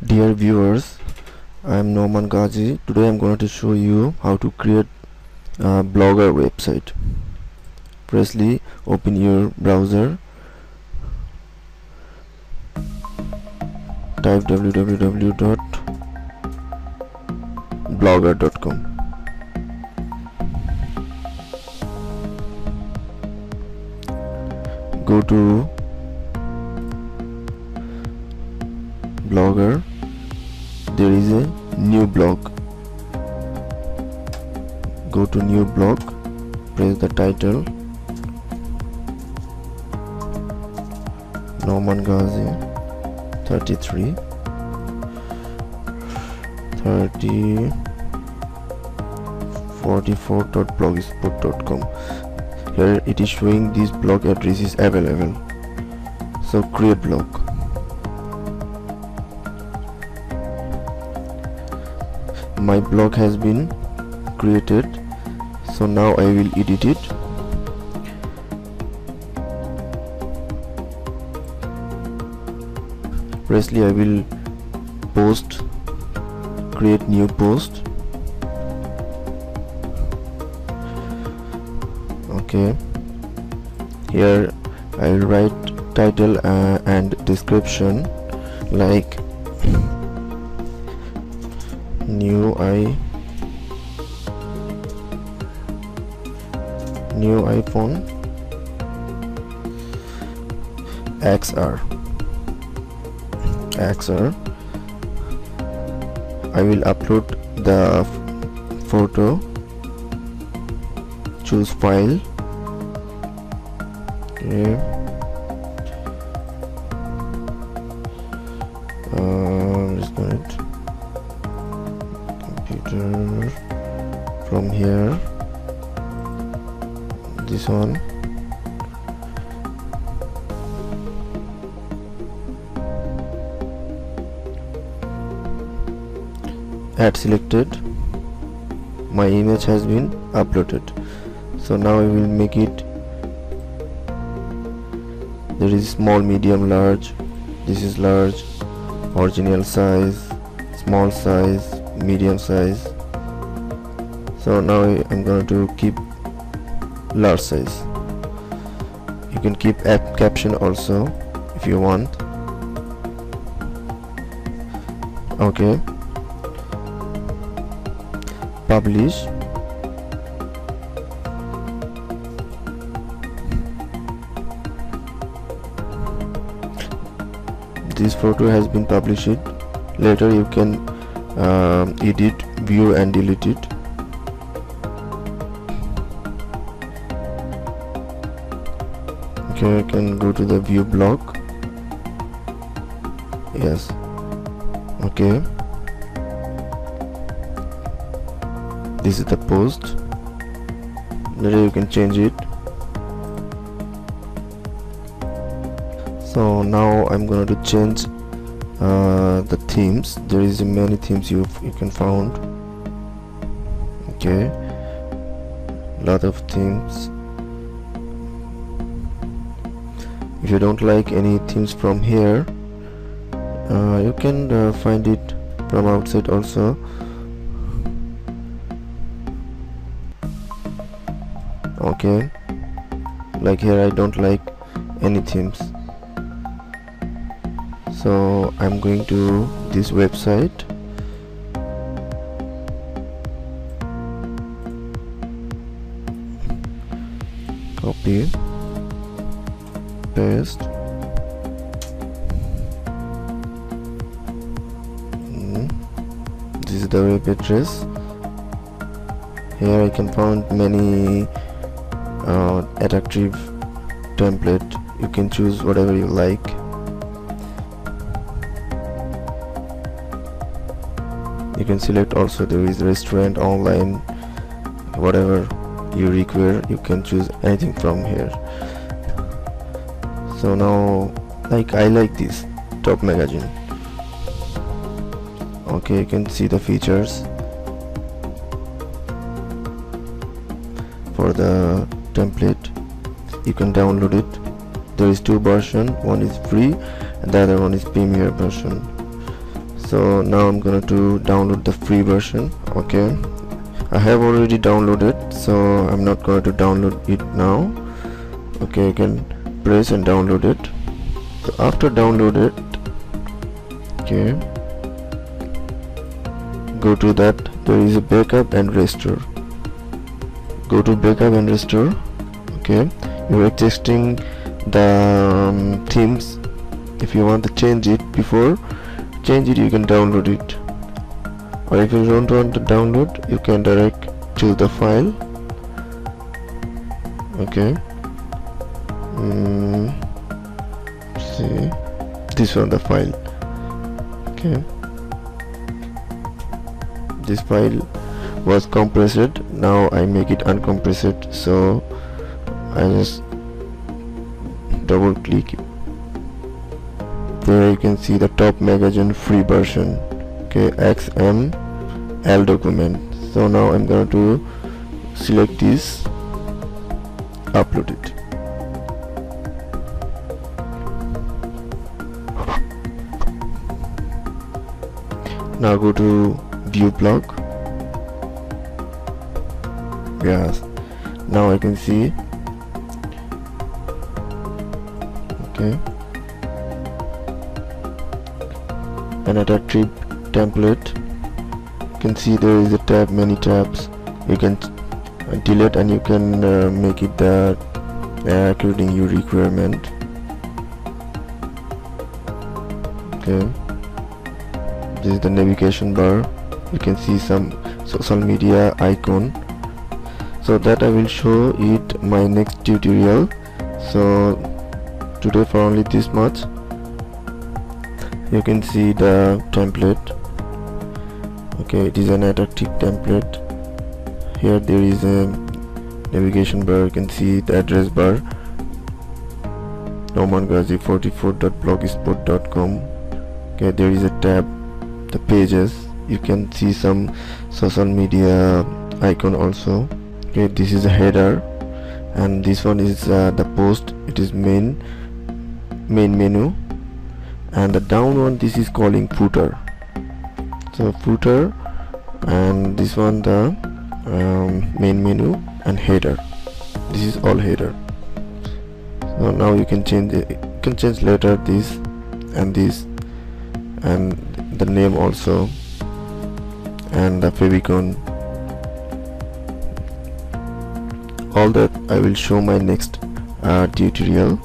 Dear viewers, I am Norman Ghazi. Today I am going to show you how to create a Blogger website. Firstly, open your browser, type www.blogger.com. Go to Blogger. There is a new blog. Go to new blog, press the title Norman Ghazi 33 44.blogspot.com. Here it is showing this blog address is available. So create blog. My blog has been created, so now I will edit it. Firstly, I will post, create new post. Okay, here I will write title and description like new iPhone XR. I will upload the photo, choose file. Okay. Just going computer from here, this one. Add selected. My image has been uploaded, so now I will make it. There is small, medium, large. This is large, original size, small size, medium size. So now I'm going to keep large size. You can keep app caption also if you want. Okay, publish. This photo has been published. Later you can edit, view and delete it. Okay, I can go to the view blog. Yes. Okay, this is the post. Later you can change it. So now I'm going to change the themes. There is many themes you can found. Okay, lot of themes. If you don't like any themes from here, you can find it from outside also. Okay, like here I don't like any themes, so I'm going to this website. Copy, paste. This is the web address. Here I can find many attractive template. You can choose whatever you like. You can select also. There is restaurant, online, whatever you require. You can choose anything from here. So now, like, I like this top magazine. Okay, you can see the features for the template. You can download it. There is two versions. One is free and the other one is premier version. So now I'm gonna to download the free version. Okay, I have already downloaded, so I'm not going to download it now. Okay, you can press and download it. So after download it, okay, go to that, there is a backup and restore. Go to backup and restore. Okay, you're adjusting the themes. If you want to change it, before change it, you can download it, or if you don't want to download, you can direct choose the file. Okay, see, this one the file. Okay, this file was compressed, now I make it uncompressed, so I just double click. There you can see the top magazine free version. Okay, XML document. So now I'm going to select this, upload it. Now go to view blog. Yes, now I can see. Okay, another trip template. You can see there is a tab, many tabs. You can delete and you can make it that according your requirement. Okay, this is the navigation bar. You can see some social media icon, so that I will show it my next tutorial. So today for only this much. You can see the template. Okay, it is an attractive template. Here there is a navigation bar. You can see the address bar, normangazi44.blogspot.com. Okay, there is a tab, the pages. You can see some social media icon also. Okay, this is a header, and this one is the post. It is main menu, and the down one, this is calling footer. So footer, and this one the main menu, and header. This is all header. So now you can change it. You can change later this and this, and the name also, and the favicon. All that I will show my next tutorial.